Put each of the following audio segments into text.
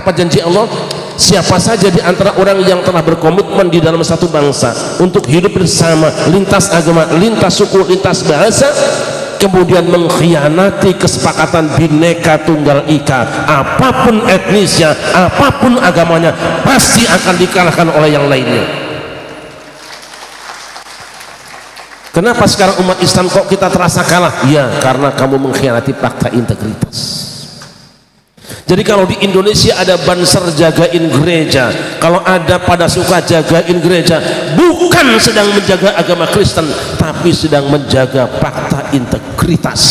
Apa janji Allah? Siapa saja di antara orang yang telah berkomitmen di dalam satu bangsa untuk hidup bersama, lintas agama, lintas suku, lintas bahasa, kemudian mengkhianati kesepakatan Bhinneka Tunggal Ika, apapun etnisnya, apapun agamanya, pasti akan dikalahkan oleh yang lainnya. Kenapa sekarang umat Islam kok kita terasa kalah? Ya, karena kamu mengkhianati fakta integritas. Jadi kalau di Indonesia ada banser jagain gereja, kalau ada pada suka jagain gereja, bukan sedang menjaga agama Kristen, tapi sedang menjaga fakta integritas.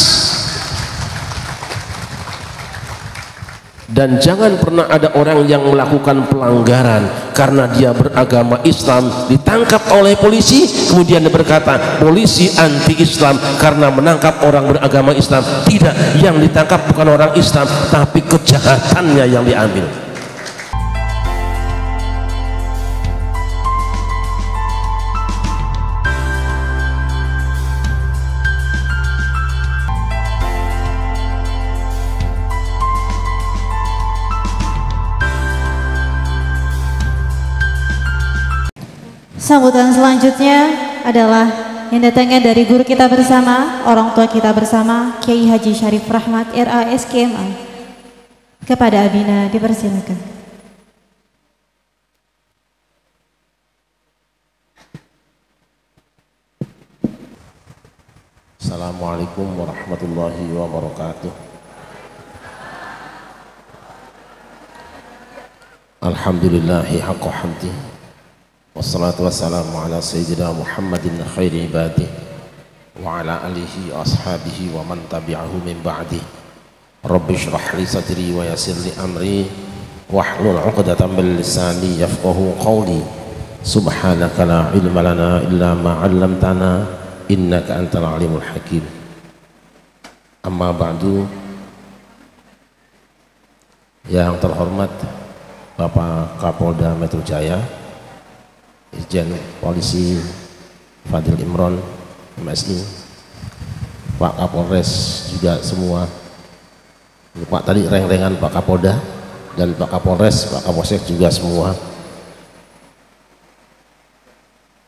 Dan jangan pernah ada orang yang melakukan pelanggaran karena dia beragama Islam, ditangkap oleh polisi, kemudian dia berkata polisi anti Islam karena menangkap orang beragama Islam. Tidak, yang ditangkap bukan orang Islam, tapi kejahatannya yang diambil. Sambutan selanjutnya adalah yang datangnya dari guru kita bersama, orang tua kita bersama, Kiai Haji Syarif Rahmat RASKMA. Kepada Abina dipersilakan. Assalamualaikum warahmatullahi wabarakatuh. Alhamdulillahi haqqa hamdi. Wassalatu wassalamu ala sayyidina Muhammadin khairi ibadih wa ala alihi wa ashabihi wa man tabi'ahu min ba'dih. Rabbi shrah li sadri wa yassir li amri wahlul 'uqdatam min lisani yafqahu qawli. Subhanaka la ilma lana illa ma 'allamtana innaka antal alimul hakim. Amma ba'du. Yang terhormat Bapak Kapolda Metro Jaya, Irjen Polisi Fadil Imron MSI, Pak Kapolres juga semua, Pak tadi reng-rengan Pak Kapolda dan Pak Kapolres, Pak Kapolsek juga semua,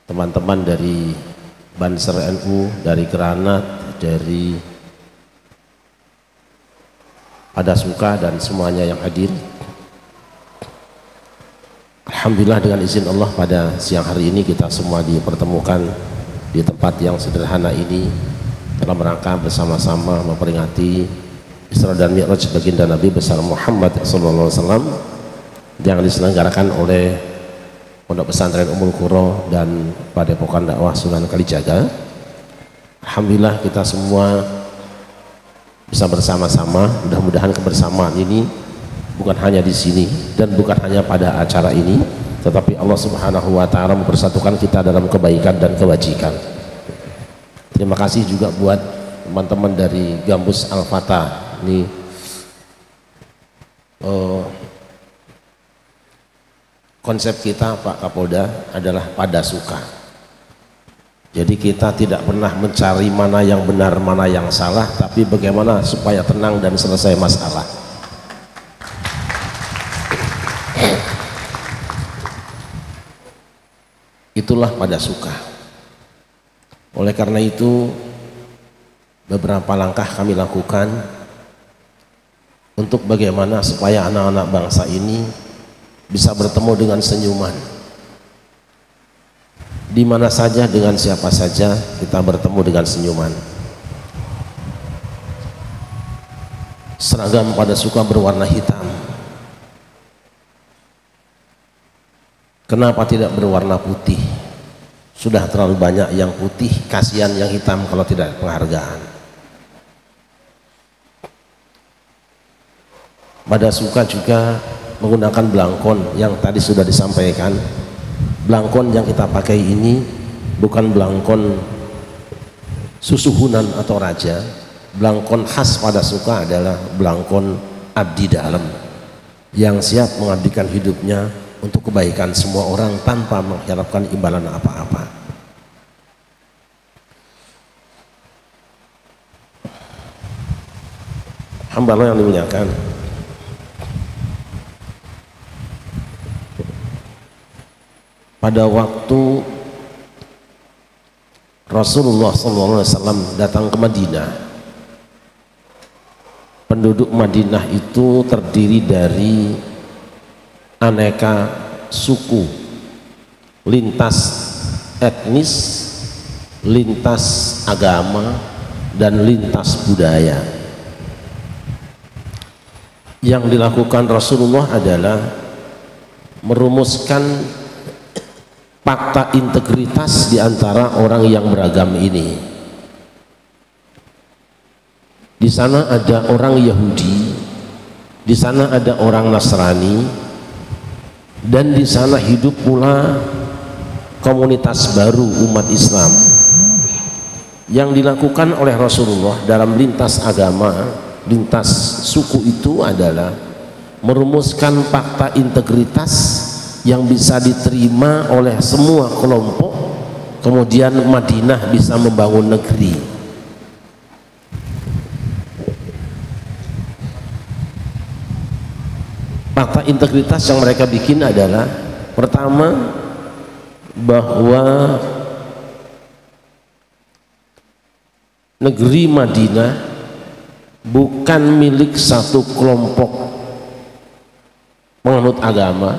teman-teman dari Banser NU, dari Granat, dari Padasuka dan semuanya yang hadir. Alhamdulillah dengan izin Allah pada siang hari ini kita semua dipertemukan di tempat yang sederhana ini dalam rangka bersama-sama memperingati Isra dan Mi'raj baginda Nabi besar Muhammad SAW yang diselenggarakan oleh Pondok Pesantren Ummul Qura dan Padepokan Dakwah Sunan Kalijaga. Alhamdulillah kita semua bisa bersama-sama, mudah-mudahan kebersamaan ini bukan hanya di sini dan bukan hanya pada acara ini, tetapi Allah Subhanahu wa Ta'ala mempersatukan kita dalam kebaikan dan kebajikan. Terima kasih juga buat teman-teman dari Gambus Al-Fatah. Ini konsep kita Pak Kapolda adalah Padasuka. Jadi kita tidak pernah mencari mana yang benar mana yang salah, tapi bagaimana supaya tenang dan selesai masalah. Itulah Padasuka. Oleh karena itu beberapa langkah kami lakukan untuk bagaimana supaya anak-anak bangsa ini bisa bertemu dengan senyuman. Di mana saja dengan siapa saja kita bertemu dengan senyuman. Seragam Padasuka berwarna hitam. Kenapa tidak berwarna putih? Sudah terlalu banyak yang putih, kasihan yang hitam kalau tidak penghargaan. Padasuka juga menggunakan belangkon yang tadi sudah disampaikan. Belangkon yang kita pakai ini bukan belangkon susuhunan atau raja. Belangkon khas Padasuka adalah belangkon abdi dalam yang siap mengabdikan hidupnya untuk kebaikan semua orang tanpa mengharapkan imbalan apa-apa. Hamba Allah yang dimuliakan, pada waktu Rasulullah SAW datang ke Madinah, penduduk Madinah itu terdiri dari aneka suku, lintas etnis, lintas agama, dan lintas budaya. Yang dilakukan Rasulullah adalah merumuskan fakta integritas di antara orang yang beragama ini. Di sana ada orang Yahudi, di sana ada orang Nasrani, dan di sana hidup pula komunitas baru umat Islam. Yang dilakukan oleh Rasulullah dalam lintas agama, lintas suku itu adalah merumuskan fakta integritas yang bisa diterima oleh semua kelompok, kemudian Madinah bisa membangun negeri. Fakta integritas yang mereka bikin adalah, pertama, bahwa negeri Madinah bukan milik satu kelompok penganut agama,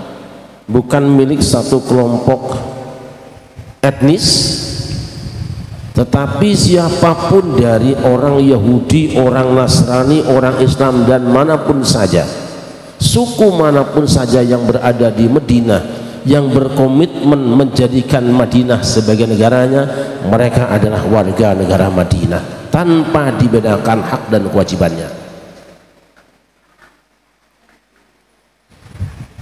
bukan milik satu kelompok etnis, tetapi siapapun dari orang Yahudi, orang Nasrani, orang Islam, dan manapun saja, suku manapun saja yang berada di Madinah, yang berkomitmen menjadikan Madinah sebagai negaranya, mereka adalah warga negara Madinah tanpa dibedakan hak dan kewajibannya.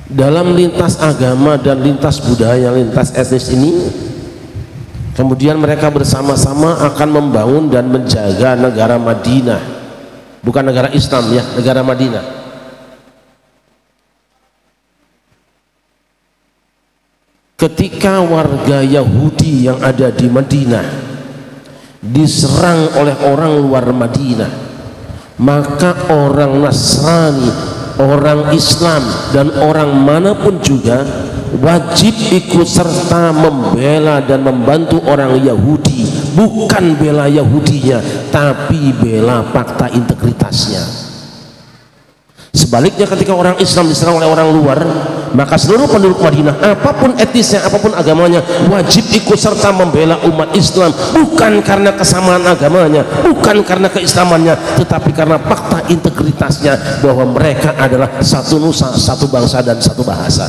Dalam lintas agama dan lintas budaya, lintas etnis ini, kemudian mereka bersama-sama akan membangun dan menjaga negara Madinah, bukan negara Islam ya, negara Madinah. Ketika warga Yahudi yang ada di Madinah diserang oleh orang luar Madinah, maka orang Nasrani, orang Islam, dan orang manapun juga wajib ikut serta membela dan membantu orang Yahudi, bukan bela Yahudinya, tapi bela fakta integritasnya. Sebaliknya, ketika orang Islam diserang oleh orang luar, maka seluruh penduduk Madinah, apapun etnisnya, apapun agamanya, wajib ikut serta membela umat Islam, bukan karena kesamaan agamanya, bukan karena keislamannya, tetapi karena fakta integritasnya, bahwa mereka adalah satu nusa, satu bangsa, dan satu bahasa.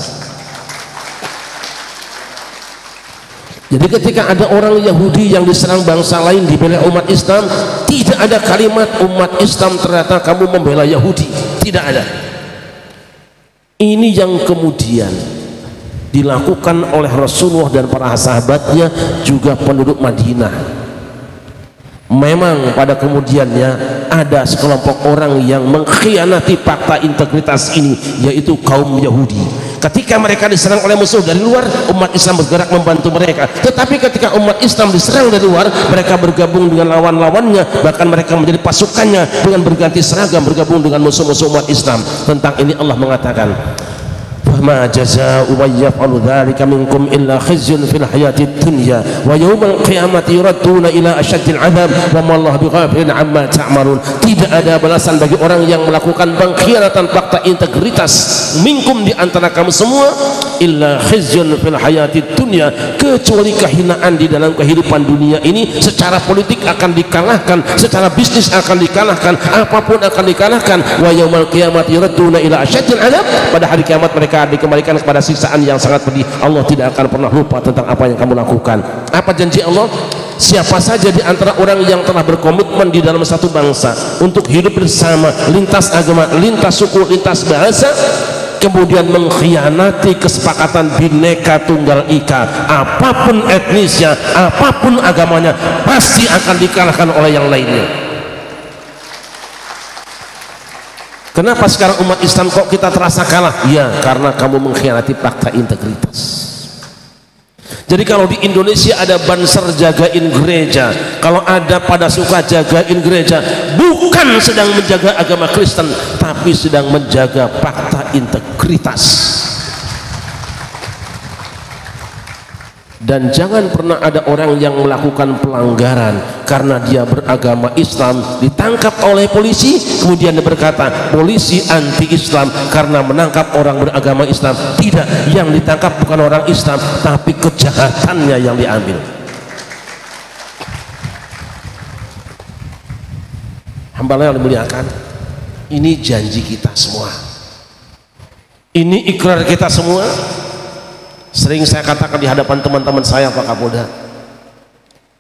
Jadi ketika ada orang Yahudi yang diserang bangsa lain dibela umat Islam, tidak ada kalimat umat Islam ternyata kamu membela Yahudi, tidak ada. Ini yang kemudian dilakukan oleh Rasulullah dan para sahabatnya, juga penduduk Madinah. Memang pada kemudiannya ada sekelompok orang yang mengkhianati fakta integritas ini, yaitu kaum Yahudi. Ketika mereka diserang oleh musuh dari luar, umat Islam bergerak membantu mereka. Tetapi ketika umat Islam diserang dari luar, mereka bergabung dengan lawan-lawannya, bahkan mereka menjadi pasukannya dengan berganti seragam, bergabung dengan musuh-musuh umat Islam. Tentang ini Allah mengatakan, فما جزاء من يفعل ذلك منكم إلا خزي في الحياة الدنيا ويوم القيامة يردون إلى أشد العذاب وما الله بغافل عما تعملون. Tidak ada balasan bagi orang yang melakukan pengkhianatan fakta integritas minkum, di antara kamu semua, illa khizyun fil hayati dunya, kecuali kehinaan di dalam kehidupan dunia ini. Secara politik akan dikalahkan, secara bisnis akan dikalahkan, apapun akan dikalahkan. Wa yaumal qiyamati yuradduna ila asyadil azab, pada hari kiamat mereka dikembalikan kepada siksaan yang sangat pedih. Allah tidak akan pernah lupa tentang apa yang kamu lakukan. Apa janji Allah? Siapa saja di antara orang yang telah berkomitmen di dalam satu bangsa untuk hidup bersama, lintas agama, lintas suku, lintas bahasa, kemudian mengkhianati kesepakatan Bhinneka Tunggal Ika, apapun etnisnya, apapun agamanya, pasti akan dikalahkan oleh yang lainnya. Kenapa sekarang umat Islam kok kita terasa kalah? Ya, karena kamu mengkhianati fakta integritas. Jadi kalau di Indonesia ada banser jagain gereja, kalau ada pada suka jagain gereja, bukan sedang menjaga agama Kristen, tapi sedang menjaga fakta integritas. Dan jangan pernah ada orang yang melakukan pelanggaran karena dia beragama Islam ditangkap oleh polisi, kemudian dia berkata polisi anti Islam karena menangkap orang beragama Islam. Tidak, yang ditangkap bukan orang Islam tapi kejahatannya yang diambil. Hamba yang dimuliakan, ini janji kita semua, ini ikrar kita semua. Sering saya katakan di hadapan teman-teman saya Pak Kapolda,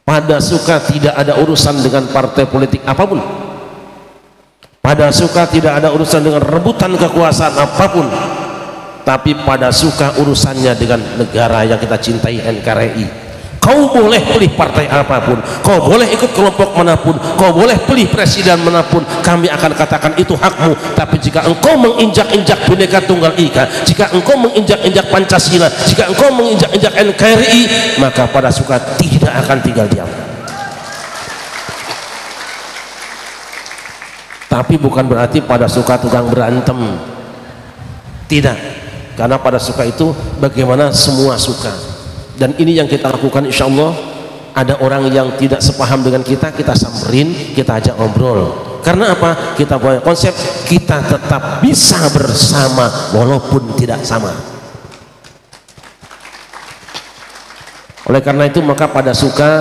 pada suka tidak ada urusan dengan partai politik apapun, pada suka tidak ada urusan dengan rebutan kekuasaan apapun, tapi pada suka urusannya dengan negara yang kita cintai, NKRI. Kau boleh pilih partai apapun, kau boleh ikut kelompok manapun, kau boleh pilih presiden manapun, kami akan katakan itu hakmu. Tapi jika engkau menginjak-injak Bhinneka Tunggal Ika, jika engkau menginjak-injak Pancasila, jika engkau menginjak-injak NKRI, maka pada suka tidak akan tinggal diam. Tapi bukan berarti pada suka tukang berantem, tidak, karena pada suka itu bagaimana semua suka. Dan ini yang kita lakukan, insya Allah. Ada orang yang tidak sepaham dengan kita samperin, kita ajak ngobrol. Karena apa? Kita punya konsep kita tetap bisa bersama walaupun tidak sama. Oleh karena itu maka pada suka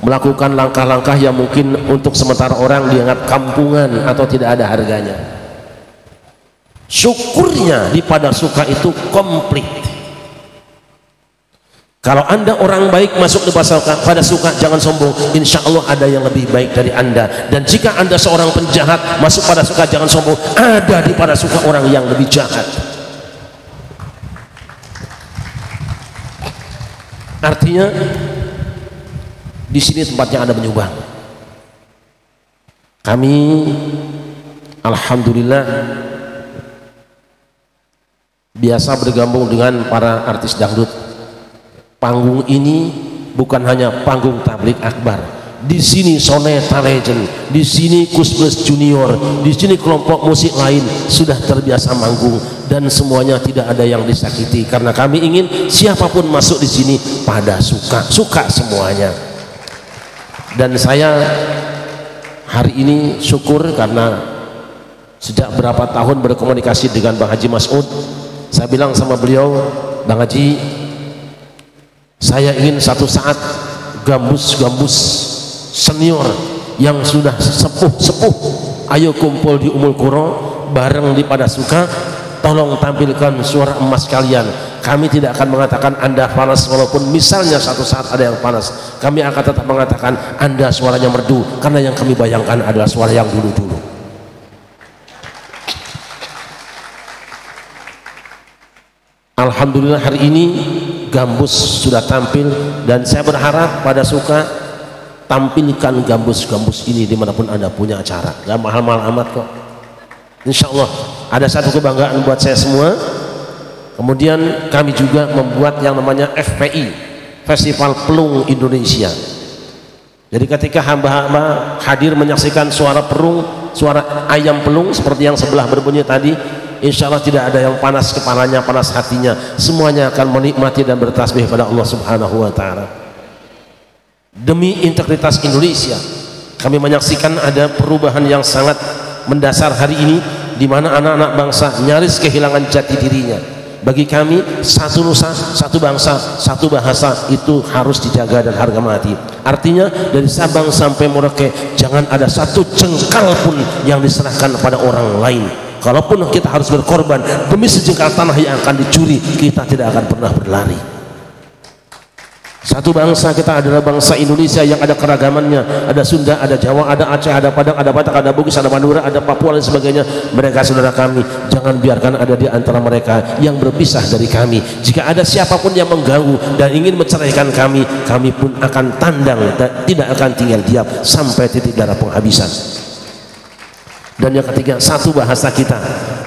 melakukan langkah-langkah yang mungkin untuk sementara orang dianggap kampungan atau tidak ada harganya. Syukurnya di pada suka itu komplit. Kalau Anda orang baik masuk di pada suka, jangan sombong, insya Allah ada yang lebih baik dari Anda. Dan jika Anda seorang penjahat masuk pada suka, jangan sombong, ada di pada suka orang yang lebih jahat. Artinya di sini tempatnya Anda menyumbang. Kami alhamdulillah biasa bergabung dengan para artis dangdut. Panggung ini bukan hanya panggung tablik akbar. Di sini Soneta Legend, di sini Kusbes Junior, di sini kelompok musik lain sudah terbiasa manggung dan semuanya tidak ada yang disakiti. Karena kami ingin siapapun masuk di sini pada suka semuanya. Dan saya hari ini syukur karena sejak berapa tahun berkomunikasi dengan Bang Haji Mas'ud, saya bilang sama beliau, Bang Haji, saya ingin satu saat gambus-gambus senior yang sudah sepuh-sepuh ayo kumpul di Umul Qura bareng di pada suka, tolong tampilkan suara emas kalian. Kami tidak akan mengatakan Anda panas, walaupun misalnya satu saat ada yang panas, kami akan tetap mengatakan Anda suaranya merdu, karena yang kami bayangkan adalah suara yang dulu-dulu. Alhamdulillah hari ini gambus sudah tampil dan saya berharap pada suka tampilkan gambus-gambus ini dimanapun Anda punya acara. Gak mahal-mahal amat kok, insya Allah. Ada satu kebanggaan buat saya semua. Kemudian kami juga membuat yang namanya FPI, Festival Pelung Indonesia. Jadi ketika hamba-hamba hadir menyaksikan suara pelung, suara ayam pelung seperti yang sebelah berbunyi tadi, insya Allah tidak ada yang panas kepalanya, panas hatinya, semuanya akan menikmati dan bertasbih pada Allah Subhanahu wa Ta'ala. Demi integritas Indonesia, kami menyaksikan ada perubahan yang sangat mendasar hari ini, di mana anak-anak bangsa nyaris kehilangan jati dirinya. Bagi kami, satu nusa, satu bangsa, satu bahasa itu harus dijaga dan harga mati. Artinya dari Sabang sampai Merauke jangan ada satu jengkal pun yang diserahkan pada orang lain. Kalaupun kita harus berkorban demi sejengkal tanah yang akan dicuri, kita tidak akan pernah berlari. Satu bangsa kita adalah bangsa Indonesia yang ada keragamannya, ada Sunda, ada Jawa, ada Aceh, ada Padang, ada Batak, ada Bugis, ada Madura, ada Papua dan sebagainya. Mereka saudara kami, jangan biarkan ada di antara mereka yang berpisah dari kami. Jika ada siapapun yang mengganggu dan ingin menceraikan kami, kami pun akan tandang dan tidak akan tinggal diam sampai titik darah penghabisan. Dan yang ketiga, satu bahasa kita.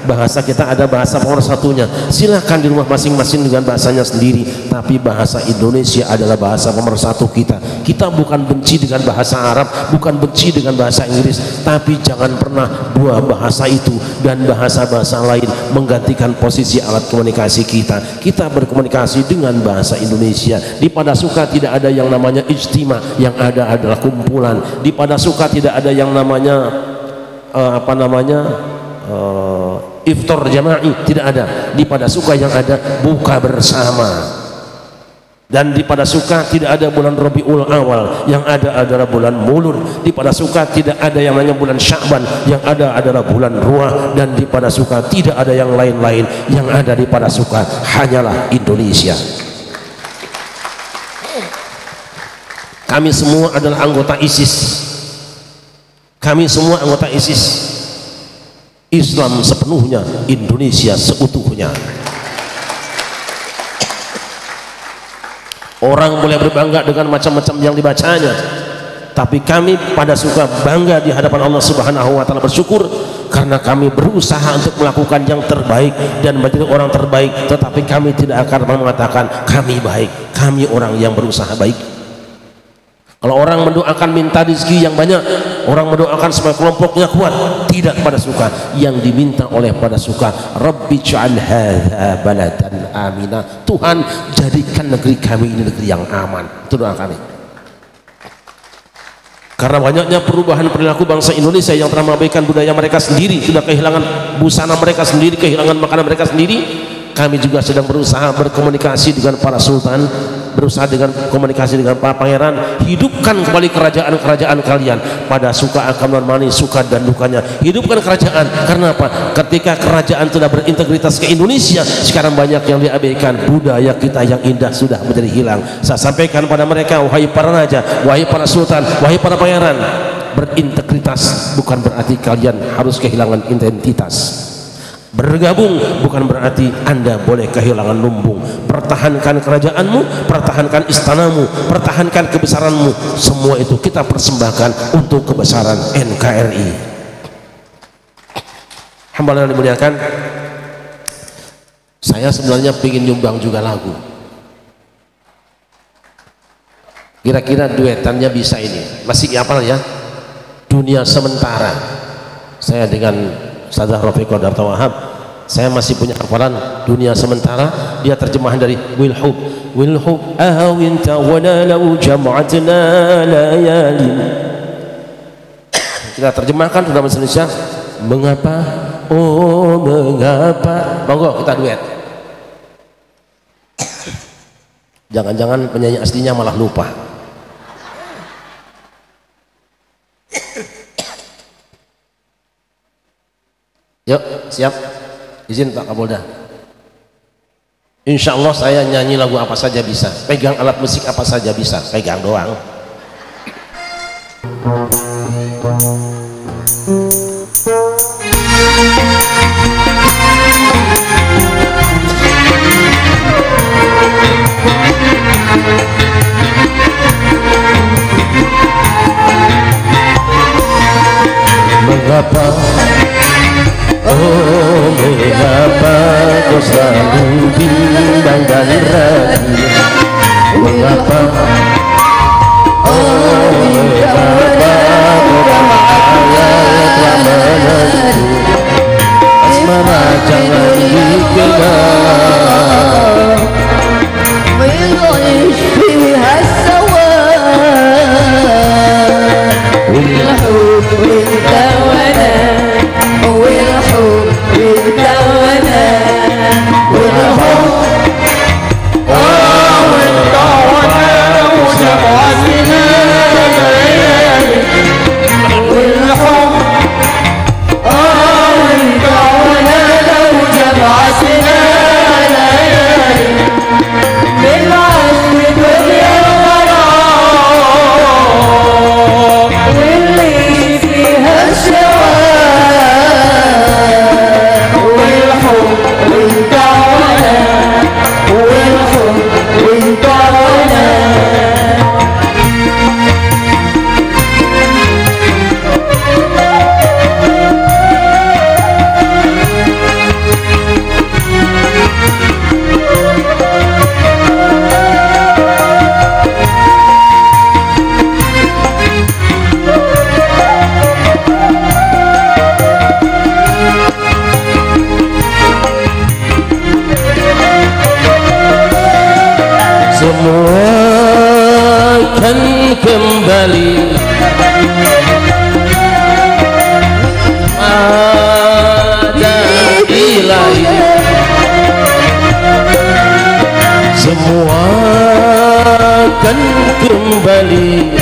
Bahasa kita ada bahasa pemersatunya. Silakan di rumah masing-masing dengan bahasanya sendiri, tapi bahasa Indonesia adalah bahasa pemersatu kita. Kita bukan benci dengan bahasa Arab, bukan benci dengan bahasa Inggris, tapi jangan pernah dua bahasa itu dan bahasa-bahasa lain menggantikan posisi alat komunikasi kita. Kita berkomunikasi dengan bahasa Indonesia. Di Padasuka tidak ada yang namanya ijtima, yang ada adalah kumpulan. Di Padasuka tidak ada yang namanya iftar jama'i, tidak ada. Di Padasuka yang ada buka bersama. Dan di Padasuka tidak ada bulan Rabiul Awal, yang ada adalah bulan Mulud. Di Padasuka tidak ada yang namanya bulan Sya'ban, yang ada adalah bulan Ruah. Dan di Padasuka tidak ada yang lain-lain, yang ada di Padasuka hanyalah Indonesia. Kami semua adalah anggota ISIS. Kami semua anggota ISIS. Islam sepenuhnya, Indonesia seutuhnya. Orang boleh berbangga dengan macam-macam yang dibacanya, tapi kami Padasuka bangga di hadapan Allah Subhanahu wa taala, bersyukur karena kami berusaha untuk melakukan yang terbaik dan menjadi orang terbaik. Tetapi kami tidak akan mengatakan kami baik, kami orang yang berusaha baik. Kalau orang mendoakan minta rezeki yang banyak, orang mendoakan supaya kelompoknya kuat, tidak Padasuka. Yang diminta oleh Padasuka, Rabbi ja'al hadza baladan amina, Tuhan jadikan negeri kami ini negeri yang aman. Itu doa kami. Karena banyaknya perubahan perilaku bangsa Indonesia yang telah mengabaikan budaya mereka sendiri, sudah kehilangan busana mereka sendiri, kehilangan makanan mereka sendiri. Kami juga sedang berusaha berkomunikasi dengan para sultan, berusaha dengan komunikasi dengan para pangeran. Hidupkan kembali kerajaan-kerajaan kalian. Padasuka akan menemani suka dan dukanya. Hidupkan kerajaan. Karena apa? Ketika kerajaan sudah berintegritas ke Indonesia, sekarang banyak yang diabaikan. Budaya kita yang indah sudah menjadi hilang. Saya sampaikan pada mereka, wahai para raja, wahai para sultan, wahai para pangeran, berintegritas bukan berarti kalian harus kehilangan identitas. Bergabung bukan berarti Anda boleh kehilangan lumbung. Pertahankan kerajaanmu, pertahankan istanamu, pertahankan kebesaranmu. Semua itu kita persembahkan untuk kebesaran NKRI. Hamba yang dimuliakan, saya sebenarnya ingin nyumbang juga lagu. Kira-kira duetannya bisa ini. Masih apa ya? Dunia Sementara. Saya dengan Ustadzah Rafiqah Darta Wahab, saya masih punya hafalan Dunia Sementara. Dia terjemahan dari Wilhub ahawinta walalau jam'atna layali. Kita terjemahkan dalam bahasa Indonesia, mengapa, oh mengapa. Monggo kita duet. Jangan-jangan penyanyi aslinya malah lupa. Yuk, siap. Izin Pak Kapolda. Insya Allah saya nyanyi lagu apa saja bisa. Pegang alat musik apa saja bisa. Pegang doang. Mengapa, oh mengapa kau selalu bimbang dan ragu? Mengapa, oh mengapa kau berhayal telah menentu? Asmara jangan dikena, ويعيش فيها سوا والحب انت وانا والحب انت وانا والحب وانت وانا وجمعتنا ليالي والحب وانت وانا لو جمعتنا semua akan kembali pada ilahi. Semua akan kembali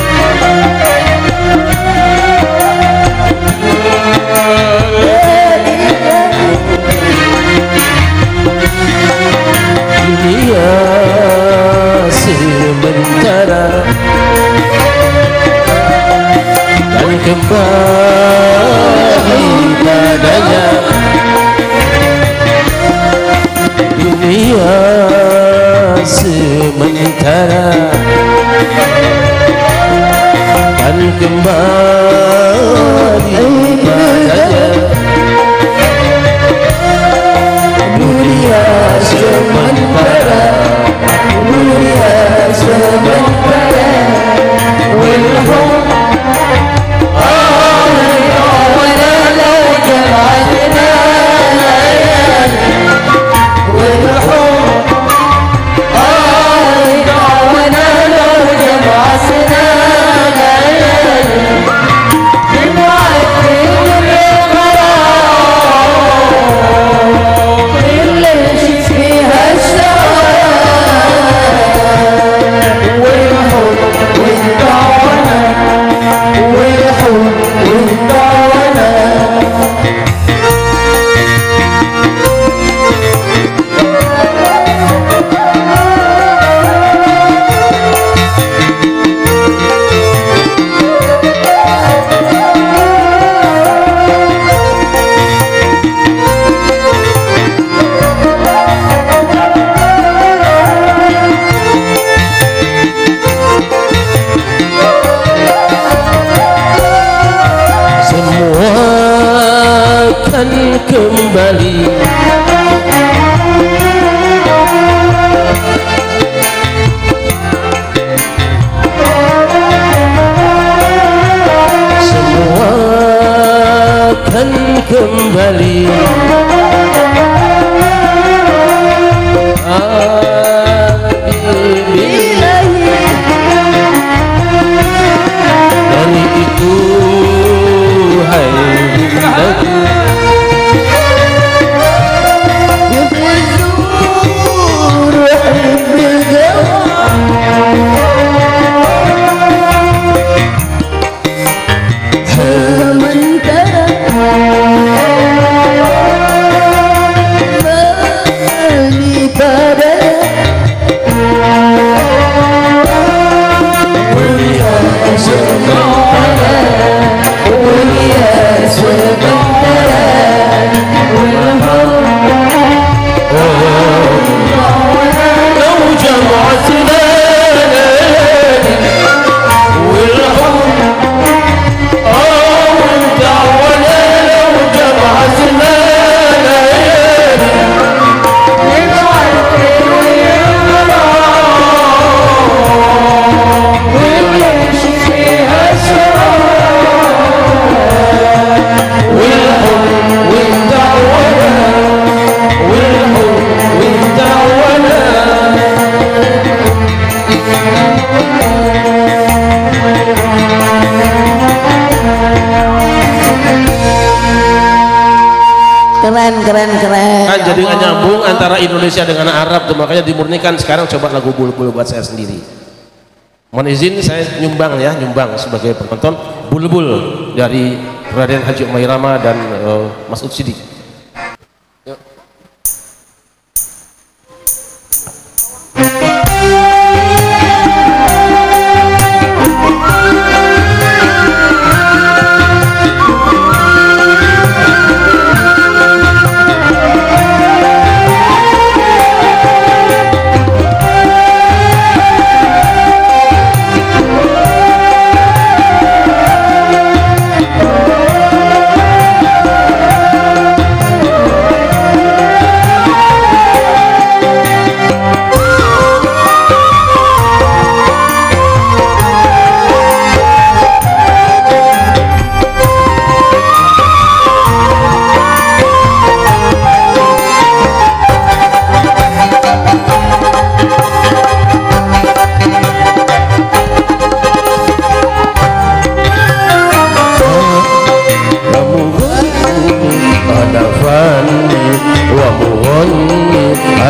dunia sementara dan kembali padanya. Dunia sementara dan kembali padanya. Dunia sementara, dunia sementara. Kembali semua akan kembali dan itu hai bundaku. Keren. Kan jadi nggak nyambung antara Indonesia dengan Arab tuh, makanya dimurnikan. Sekarang coba lagu Bulbul buat saya sendiri. Mohon izin saya nyumbang sebagai penonton Bulbul dari Raden Haji Umairama dan Mas Utsidi.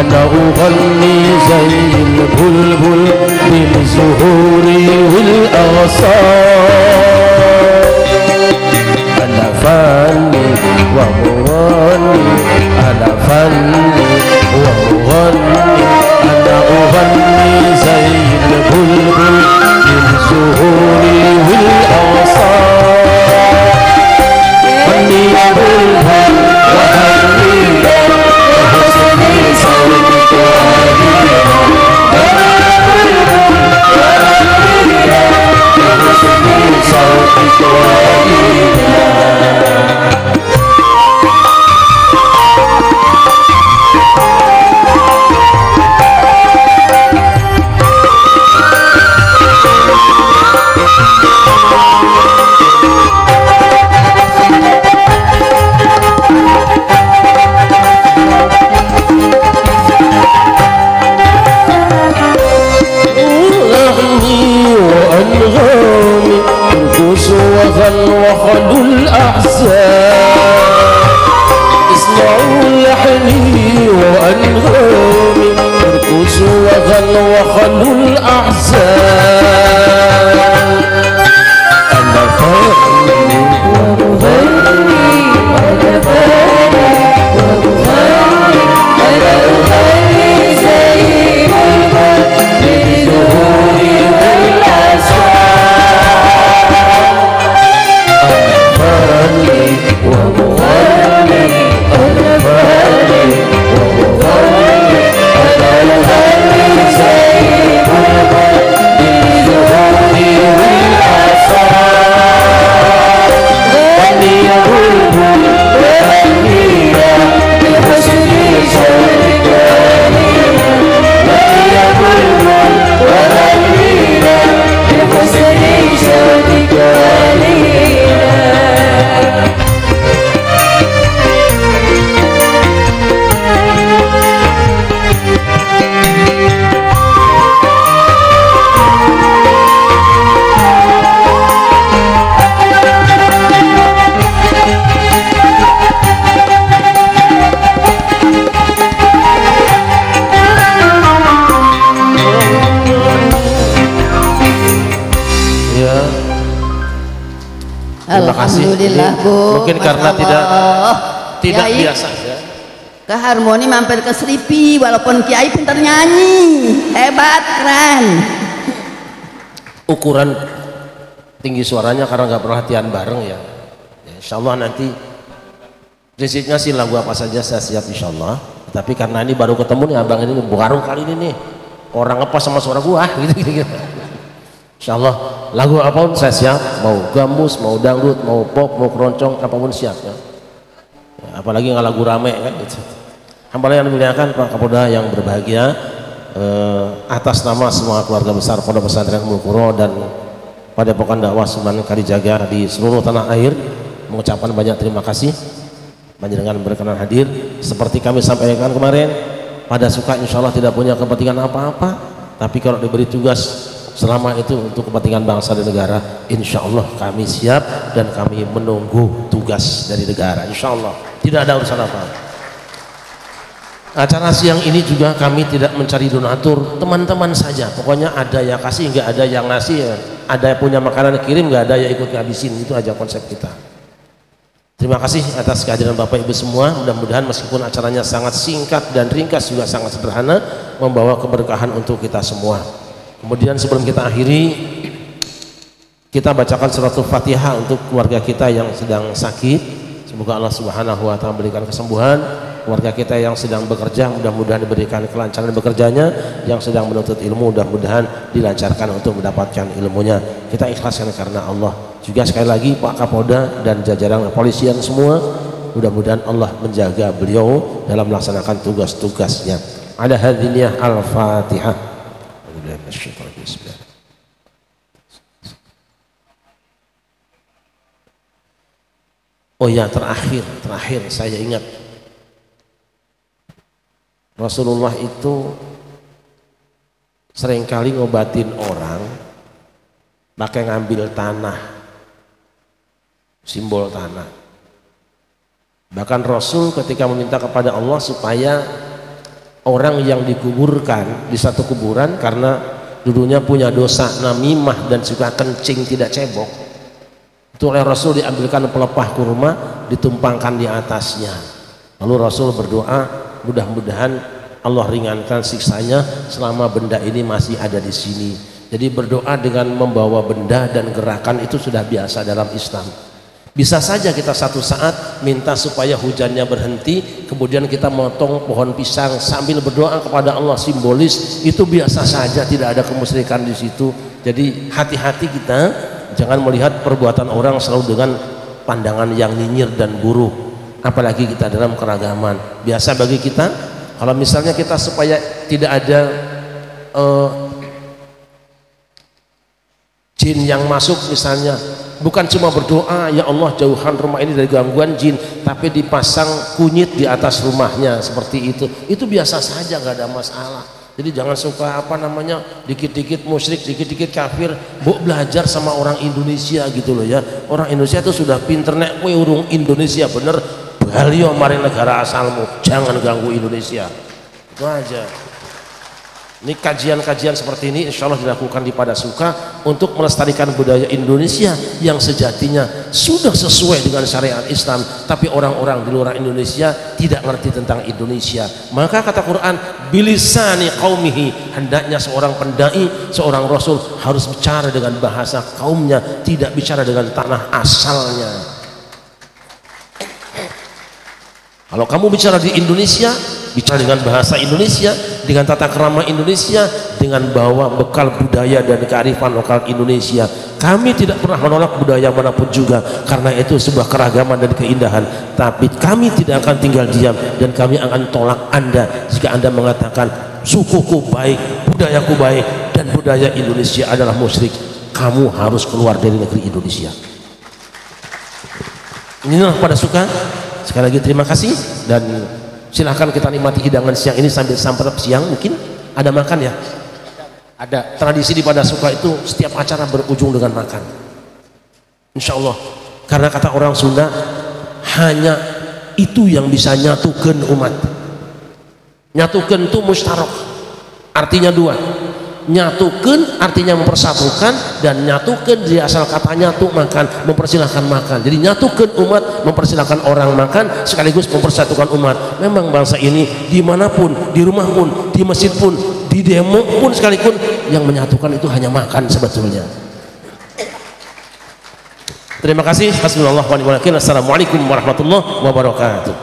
أنا أغني زي البلبل من زهوري والأغصان أنا فني ومغني أنا فني ومغني أنا أغني زي البلبل من زهوري والأغصان غني يا بلبل وغني وحسني صوتك وخلوا الأحزان اسمعوا لحني وأنغامي ارقصوا وغنوا وخلوا الأحزان أنا فاني ومغني أنا فاني ومغني أنا أغني زي البلبل بزهوري والأسرار ومغني أنا فاني ومغني أنا أغني زي البلبل بزهوري والأسرار غني يا بلبل وغني يا بحسني صوتك غني يا بلبل وغني يا بحسني صوتك Terima kasih. Alhamdulillah Bu. Mungkin karena tidak biasa ya. Ke Harmoni mampir ke Seripi walaupun Kiai pintar nyanyi, hebat, keren. Ukuran tinggi suaranya karena nggak perhatian bareng ya. Insya Allah nanti prinsipnya sih lagu apa saja saya siap insya Allah. Tapi karena ini baru ketemu nih abang ini baru kali ini nih orang ngepas sama suara gua gitu. Insya Allah lagu apapun saya siap, mau gambus, mau dangdut, mau pop, mau keroncong, apapun siap ya. Apalagi nggak lagu rame kan gitu. Hamba yang dimuliakan Pak Kapolda yang berbahagia, atas nama semua keluarga besar Pondok Pesantren Ummul Qura dan Padepokan Dakwah Sunan Kalijaga di seluruh tanah air mengucapkan banyak terima kasih panjenengan berkenan hadir. Seperti kami sampaikan kemarin, pada suka insya Allah tidak punya kepentingan apa-apa, tapi kalau diberi tugas selama itu untuk kepentingan bangsa dan negara, insya Allah kami siap dan kami menunggu tugas dari negara. Insya Allah tidak ada urusan apa. Acara siang ini juga kami tidak mencari donatur, teman-teman saja. Pokoknya ada yang kasih, nggak ada yang ngasih. Ada yang punya makanan kirim, nggak ada yang ikut ngabisin. Itu aja konsep kita. Terima kasih atas kehadiran Bapak Ibu semua. Mudah-mudahan meskipun acaranya sangat singkat dan ringkas juga sangat sederhana, membawa keberkahan untuk kita semua. Kemudian sebelum kita akhiri, kita bacakan suratul Fatihah untuk keluarga kita yang sedang sakit. Semoga Allah Subhanahu wa taala memberikan kesembuhan. Keluarga kita yang sedang bekerja, mudah-mudahan diberikan kelancaran bekerjanya. Yang sedang menuntut ilmu, mudah-mudahan dilancarkan untuk mendapatkan ilmunya. Kita ikhlaskan karena Allah. Juga sekali lagi Pak Kapolda dan jajaran kepolisian semua, mudah-mudahan Allah menjaga beliau dalam melaksanakan tugas-tugasnya. Ada hadiniyah Al-Fatihah. Oh ya, terakhir saya ingat Rasulullah itu seringkali ngobatin orang pakai ngambil tanah, simbol tanah. Bahkan Rasul ketika meminta kepada Allah supaya orang yang dikuburkan di satu kuburan karena dulunya punya dosa namimah dan suka kencing tidak cebok, itu oleh Rasul diambilkan pelepah kurma ditumpangkan di atasnya, lalu Rasul berdoa mudah-mudahan Allah ringankan siksanya selama benda ini masih ada di sini. Jadi berdoa dengan membawa benda dan gerakan itu sudah biasa dalam Islam. Bisa saja kita satu saat minta supaya hujannya berhenti, kemudian kita motong pohon pisang sambil berdoa kepada Allah simbolis, itu biasa saja, tidak ada kemusyrikan di situ. Jadi hati-hati kita, jangan melihat perbuatan orang selalu dengan pandangan yang nyinyir dan buruk, apalagi kita dalam keragaman. Biasa bagi kita, kalau misalnya kita supaya tidak ada jin yang masuk misalnya, bukan cuma berdoa ya Allah jauhkan rumah ini dari gangguan jin, tapi dipasang kunyit di atas rumahnya seperti itu biasa saja, nggak ada masalah. Jadi jangan suka dikit-dikit musyrik, dikit-dikit kafir. Belajar sama orang Indonesia gitu loh ya, orang Indonesia itu sudah pinter, nek kowe urung Indonesia bener balio mari negara asalmu, jangan ganggu Indonesia, itu aja. Ini kajian-kajian seperti ini insya Allah dilakukan di Padasuka untuk melestarikan budaya Indonesia yang sejatinya sudah sesuai dengan syariat Islam, tapi orang-orang di luar Indonesia tidak ngerti tentang Indonesia. Maka kata Quran, bilisani qaumihi, hendaknya seorang pendai, seorang rasul harus bicara dengan bahasa kaumnya, tidak bicara dengan tanah asalnya. Kalau kamu bicara di Indonesia, bicara dengan bahasa Indonesia, dengan tata krama Indonesia, dengan bawa bekal budaya dan kearifan lokal Indonesia. Kami tidak pernah menolak budaya manapun juga, karena itu sebuah keragaman dan keindahan. Tapi kami tidak akan tinggal diam, dan kami akan tolak Anda jika Anda mengatakan sukuku baik, budayaku baik, dan budaya Indonesia adalah musyrik. Kamu harus keluar dari negeri Indonesia. Inilah Padasuka. Sekali lagi terima kasih, dan silahkan kita nikmati hidangan siang ini sambil santap siang. Mungkin ada makan ya? Ada. Tradisi di Padasuka itu setiap acara berujung dengan makan, insya Allah, karena kata orang Sunda, hanya itu yang bisa nyatukan umat. Nyatukan itu mustarok, artinya dua. Nyatukan artinya mempersatukan, dan nyatukan dari asal kata nyatu, makan, mempersilahkan makan. Jadi nyatukan umat, mempersilahkan orang makan, sekaligus mempersatukan umat. Memang bangsa ini dimanapun, di rumah pun, di masjid pun, di demo pun sekalipun, yang menyatukan itu hanya makan sebetulnya. Terima kasih. Assalamualaikum warahmatullahi wabarakatuh.